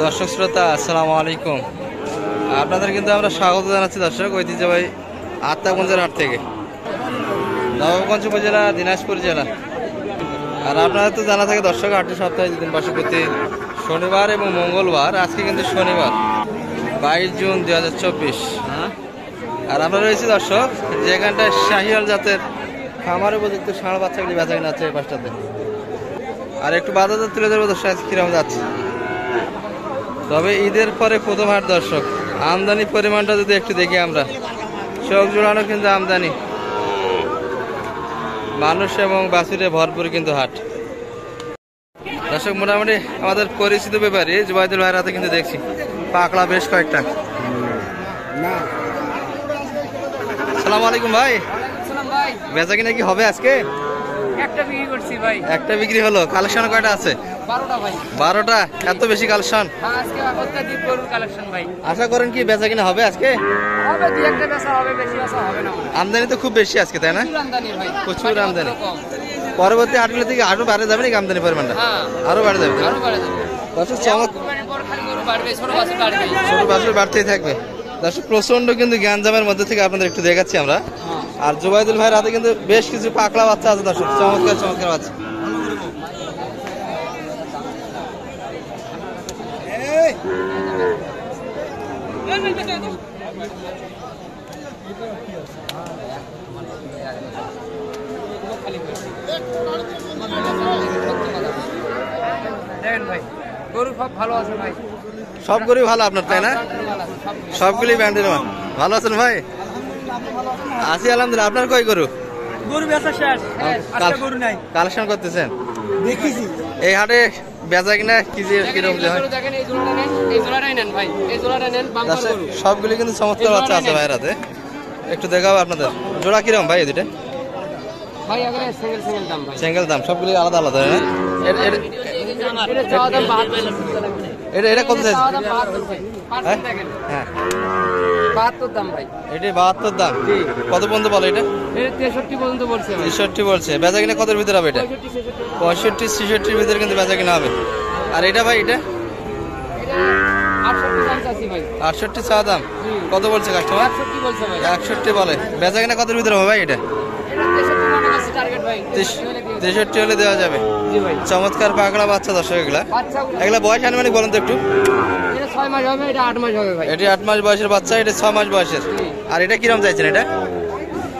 দর্শক শ্রোতা আসসালামু আলাইকুম। আপনাদের কিন্তু আমরা স্বাগত জানাচ্ছি দর্শক ঐতিহ্যবাহী আত্মাগঞ্জের হাট থেকে, নবাবগঞ্জ উপজেলা, দিনাজপুর জেলা। আর আপনাদের তো জানা থাকে দর্শক, হাটটি সপ্তাহে দুদিন বসে প্রতি শনিবার এবং মঙ্গলবার। আজকে কিন্তু শনিবার 22 জুন 2024। আর আমরা রয়েছি দর্শক যেখানটায় শাহিওয়াল জাতের খামার উপযুক্ত ষাঁড় বাচ্চাগুলি বেচা কিনা আছে এই পাশটাতে। আর একটু বাজার তুলে ধরবো দর্শক আজকে কিরকম যাচ্ছে। তবে ঈদের পরে প্রথম হাট দর্শক, আমদানি পরিমাণটা যদি একটু দেখি আমরা, চোখ জোড়ানো কিন্তু আমদানি, মানুষ এবং বাছুরে ভরপুর কিন্তু হাট দর্শক। মোটামুটি আমাদের পরিচিত ব্যাপারী জুবাইদুল ভাইয়ের হাতে কিন্তু দেখছি পাকড়া বেশ কয়েকটা। আসসালামু আলাইকুম ভাই। বেচা কিনা কি হবে আজকে? একটা বিক্রি হলো। কালেকশন কয়টা আছে? 12টা। এত বেশি কালেকশন? আশা করেন কি বেচা কিনা হবে আজকে? আমদানি তো খুব বেশি আজকে, তাই না? প্রচুর আমদানি। পরবর্তী হাটগুলো থেকে আরো বাড়ে যাবে নাকি আমদানি পরিমাণটা? আরো বাড়ে যাবে। ছোট বাছুর বাড়তেই থাকবে দর্শক। প্রচন্ড কিন্তু জ্ঞানজামের মধ্যে থেকে আপনাদের একটু দেখাচ্ছি আমরা। আর জুবাইদুল ভাইয়ের হাতে কিন্তু বেশ কিছু পাকড়া বাচ্চা আছে দর্শক, চমৎকার চমৎকার বাচ্চা। সব গরু ভালো আপনার, তাই না? সবগুলি ব্র্যান্ডের মাল। ভালো আছেন ভাই? আছি আলহামদুলিল্লাহ। আপনার কয় গরু? কালেকশন করতেছেন এই হাটে? বেচা কিনা কি কিরকম? সবগুলি কিন্তু চমৎকার বাচ্চা আছে ভাইয়ের হাতে। একটু দেখাবো আপনাদের। জোড়া কিরকম ভাই? দুটা সিঙ্গেল দাম, সবগুলি আলাদা আলাদা। এটা কত চাইছে? হ্যাঁ 72 দাম ভাই। এটা 72 দাম। কত পর্যন্ত বলে এটা? 63 পর্যন্ত বলছে। 63 বলছে। বেচা কিনা কতর ভিতরে হবে এটা? 65 66 ভিতরে কিন্তু বেচা কিনা হবে। আর এটা ভাই? এটা 68 চা দাম। কত বলছে কাস্টমার? 61 বলে। বেচা কিনা কতর ভিতরে হবে ভাই এটা? 63 হলে দেওয়া যাবে। চমৎকার পাকড়া বাচ্চা দর্শক। এগুলা বয়স আনুমানিক বলেন তো একটু। এটা 6 মাস হবে, এটা 8 মাস হবে ভাই। এটা 8 মাস বয়সের বাচ্চা, এটা 6 মাস বয়সের। আর এটা কিরকম চাইছেন? এটা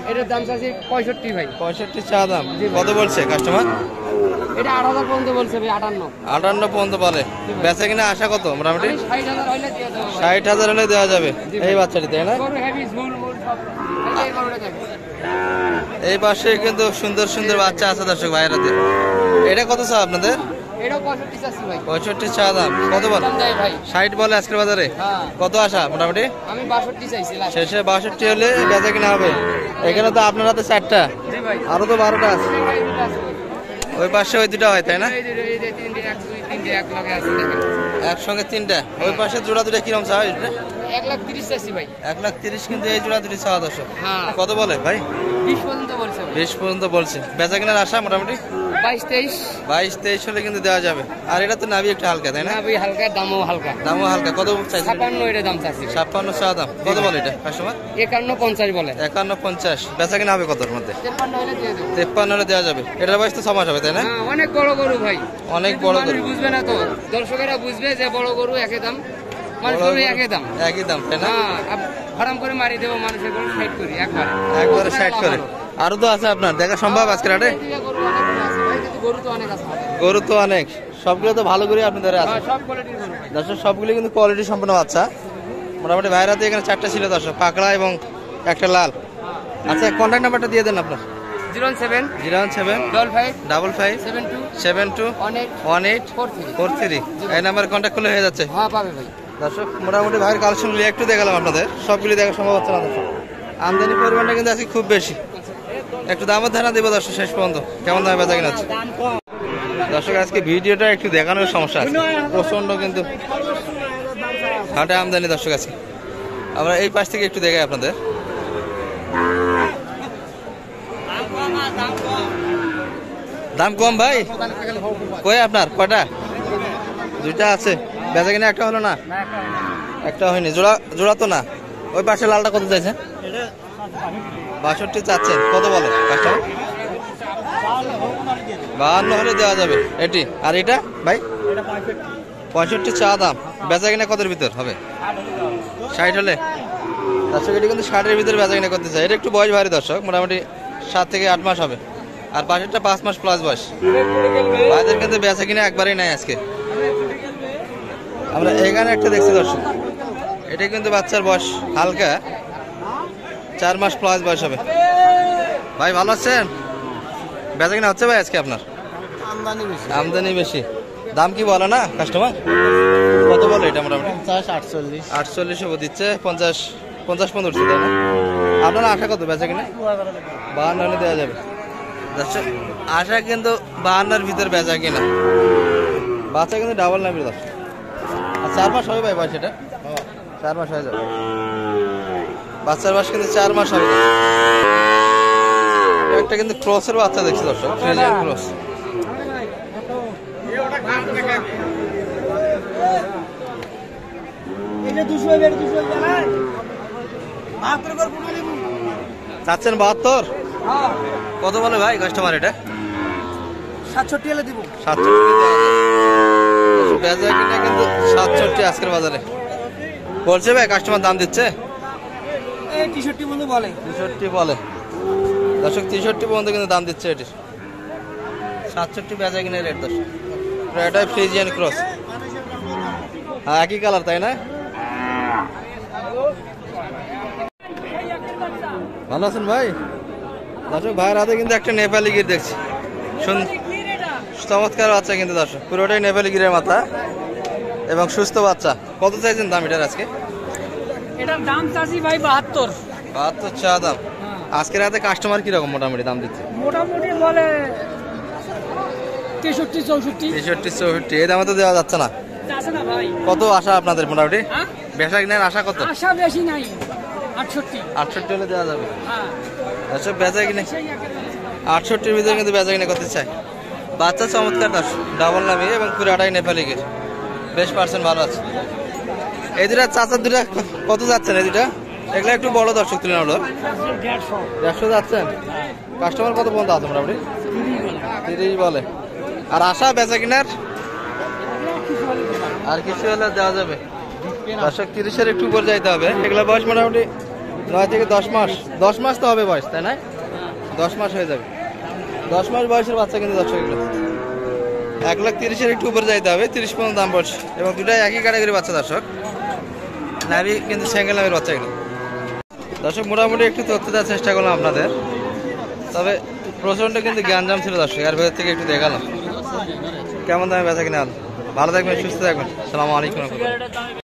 এটার দাম চাইছে 65 ভাই। 65 চা দাম। কত বলছে কাস্টমার? এটা 8000 পর্যন্ত বলছে ভাই। 58 পর্যন্ত বলে। বেচা কিনা আশা কত মোটামুটি? 60,000 হলে দেওয়া যাবে এই বাচ্চাটি, তাই না? এই পাশে কিন্তু সুন্দর সুন্দর বাচ্চা আছে দর্শক ভাইয়ের হাতে। এটা কত চা আপনাদের? 65 চা দাম। কত বল? 60 বলে আজকের বাজারে। কত আশা মোটামুটি? আমি 62 চাইছি। শেষে 62 হলে বেচা কিনা হবে। এখানে তো আপনার হাতে 4টা, আরো তো 12টা আছে। ওই পাশে ওই দুটা হয়, তাই না? একসঙ্গে 3টা। ওই পাশে জোড়া দুটা কিরকম চা? 1,30,000 চাইছি ভাই। 1,30,000 কিন্তু এই জোড়া দুটি চা দর্শক। কত বলে ভাই? 20 পর্যন্ত বলছে। 20 পর্যন্ত বলছে। বেচা কিনার আশা মোটামুটি 22-23 হলে কিন্তু দেওয়া যাবে। আর এটা তো নাভি একটু হালকা, তাই না? নাভি হালকা, দামও হালকা। কত চাইছে? 56 এটা দাম চাইছে। 56 চা দাম। কত বলে এটা কাস্টমার? 51-50 বলে। 51-50। বেচা কিনা হবে কতর মধ্যে? 53 হলে দিয়ে দেব। 53 হলে দেওয়া যাবে। এটার বয়স তো 6 মাস হবে, তাই না? অনেক বড় গরু ভাই, অনেক বড় গরু। বুঝবে না তো, দর্শকেরা বুঝবে যে বড় গরু একই দাম, একই দাম, তাই না? হারাম করে মারি দেবো মানুষের গরু 60 করি একবারে 60 করে। আরো তো আছে আপনার দেখা সম্ভব আজকের হাটে? গরু তো অনেক। সবগুলো তো ভালো করে আপনাদের আছে দর্শক। সবগুলো কিন্তু কোয়ালিটি সম্পন্ন বাচ্চা। মোটামুটি ভাইয়ের হাতে এখানে 4টা ছিল দর্শক, পাকড়া এবং একটা লাল। আচ্ছা, কন্ট্যাক্ট নাম্বারটা দিয়ে দেন আপনার। 07-55-72-72-1843। এই নাম্বারে কন্ট্যাক্ট করলে হয়ে যাচ্ছে। দর্শক মোটামুটি ভাইয়ের কালেকশনগুলি একটু দেখালাম আপনাদের। সবগুলি দেখা সম্ভব হচ্ছে না দর্শক। আমদানি পরিমাণটা কিন্তু আজকে খুব বেশি। একটু দামের ধারণা দেবো দর্শক শেষ পর্যন্ত কেমন দামে বেচা কিনা হচ্ছে। দর্শক আজকে ভিডিওটা একটু দেখানোর সমস্যা আছে, প্রচন্ড কিন্তু হাটে আমদানি দর্শক আছে। আমরা এই পাশ থেকে একটু দেখাই আপনাদের। দাম কম ভাই? কই আপনার কয়টা? দুইটা আছে। বেচা কিনা একটা হলো না? একটা হয়নি। জোড়া জোড়া তো না। ওই পাশে লালটা কত চাইছে? 62 চাচ্ছেন। কত বলে কাস্টমার? 52 হলে দেওয়া যাবে এটি। আর এটা ভাই? 65 চা দাম। বেচা কিনা কতের ভিতর হবে? 60 হলে। দর্শক এটি কিন্তু 60-এর ভিতরে বেচা কিনা করতে চাই। এটা একটু বয়স ভারী দর্শক, মোটামুটি 7 থেকে 8 মাস হবে। আর পাশেরটা 5 মাস প্লাস বয়স। ভাইদের কিন্তু বেচা কিনা একবারই নাই আজকে। আমরা এখানে একটা দেখছি দর্শক, এটা কিন্তু বাচ্চার বয়স হালকা 4 মাস প্লাস বয়স হবে। ভাই ভালো আছেন? বেচা কিনা হচ্ছে ভাই আজকে আপনার? আমদানি বেশি। দাম কি বলে না কাস্টমার? কত বলে এটা? মোটামুটি 48 দিচ্ছে। 50 উঠছে, তাই না? আপনার আশা কত বেচা কিনা? 52 হলে দেওয়া যাবে। আশা কিন্তু 52-এর ভিতর বেচা কিনা। বাচ্চা কিন্তু ডাবল নামবে দশ। আর 4 মাস হবে ভাই বয়স? এটা 4 মাস হয়ে যাবে। বাচ্চার বয়স কিন্তু 4 মাস হবে। একটা কিন্তু ক্রসের বাচ্চা দেখছি দর্শক, ফ্রিজিয়ান ক্রস। চাচ্ছেন 72? কত বলে ভাই কাস্টমার এটা? 67 হলে দিব। 67 বেচা কিনা কিন্তু 67 আজকের বাজারে বলছে ভাই। কাস্টমার দাম দিচ্ছে 63 বন্ধু বলে। 63 বলে দর্শক। 63 পর্যন্ত কিন্তু দাম দিচ্ছে এটির। 67 বেচা কিনা রেট দর্শক। এটাই ফ্রিজিয়ান ক্রস। হ্যাঁ একই কালার, তাই না? ভালো আছেন ভাই? দর্শক ভাইয়ের হাতে কিন্তু একটা নেপালি গির দেখছি, চমৎকার বাচ্চা কিন্তু দর্শক। পুরোটাই নেপালি গিরের মাথা এবং সুস্থ বাচ্চা। কত চাইছেন দাম এটার আজকে? এটার দাম চাচ্ছি ভাই 72 চা দাম। আজকের হাতে কাস্টমার কিরকম মোটামুটি দাম দিচ্ছে? মোটামুটি বলে 63 64 এই দামে তো দেওয়া যাচ্ছে না। ভাই কত আশা আপনাদের মোটামুটি? বেচা কিনার আশা কত? আশা বেশি নাই, 68 হলে দেওয়া যাবে। আচ্ছা বেচা কিনে 68-এর ভিতরে কিন্তু বেচা কিনে করতে চাই। বাচ্চা চমৎকার দর্শক, ডাবল নামি এবং পুরাটাই নেপালি গির। বেশ পার্সেন্ট ভালো আছে। এই দুটা চাচার দুটা কত যাচ্ছেন? এই দুটা এগুলো একটু বড় দর্শক তুলনামূলক। 150 যাচ্ছেন। কাস্টমার কত পর্যন্ত আছে মোটামুটি? 30 বলে। আর আশা বেচা কিনার আর কিছু হলে দেওয়া যাবে দর্শক। 30-এর একটু উপর যাইতে হবে। এগুলো বয়স মোটামুটি 9 থেকে 10 মাস। 10 মাস তো হবে বয়স, তাই না? 10 মাস হয়ে যাবে। 10 মাস বয়সের বাচ্চা কিন্তু দর্শক এগুলো 1,30,000-এর একটু উপর যাইতে হবে। 30 পর্যন্ত দাম পড়ছে এবং দুটাই একই ক্যাটাগরির বাচ্চা দর্শক। নাভি কিন্তু সিঙ্গেল নামের বাচ্চা এগুলো দর্শক। মোটামুটি একটু তথ্য দেওয়ার চেষ্টা করলাম আপনাদের, তবে প্রচন্ড কিন্তু জ্ঞানজাম ছিল দর্শক। এর ভেতর থেকে একটু দেখালাম কেমন দামে বেচা কিনা। ভালো থাকবেন, সুস্থ থাকবেন। আসসালামু আলাইকুম।